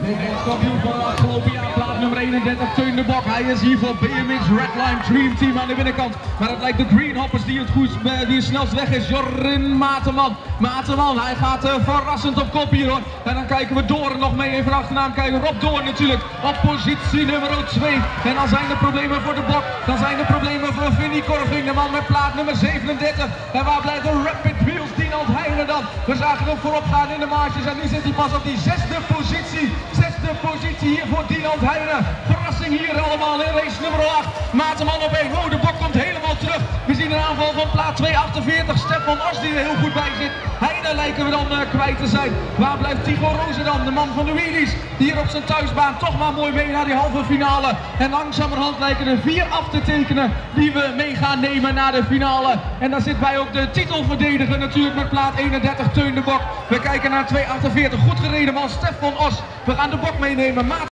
Nederlands kampioen van het afgelopen jaar, plaats nummer 31, Teun de Bok. Hij is hier voor BMX Redline Dream Team aan de binnenkant. Maar het lijkt de Greenhoppers die het snelst weg is. Jorin Mateman. Mateman, hij gaat verrassend op kop hier hoor. En dan kijken we Doorn nog mee even achternaam kijken. Rob Doorn natuurlijk op positie nummer 2. En dan zijn er problemen voor de Bok. Dan zijn er problemen voor Vinnie Korving, de man met plaat nummer 37. En waar blijft de Rapid Wheels Dinant Heijnen dan? We zagen hem voorop gaan in de marges en nu zit hij pas op die 6e positie. 6e positie hier voor Dinant Heijnen. Verrassing hier allemaal in race nummer 8. Mateman op 1. Oh, de Bok komt helemaal terug. We zien een aanval van plaat 248. Stefan Os die er heel goed bij zit. Heijnen lijken we dan kwijt te zijn. Waar blijft Tigo Rozen dan? De man van de wheelies. Die hier op zijn thuisbaan toch maar mooi mee naar die halve finale. En langzamerhand lijken er 4 af te tekenen die we mee gaan nemen naar de finale. En daar zit bij ook de titelverdediger natuurlijk met plaat 31 Teun de Bok. We kijken naar 248. Goed gereden man Stefan Os. We gaan de Bok meenemen.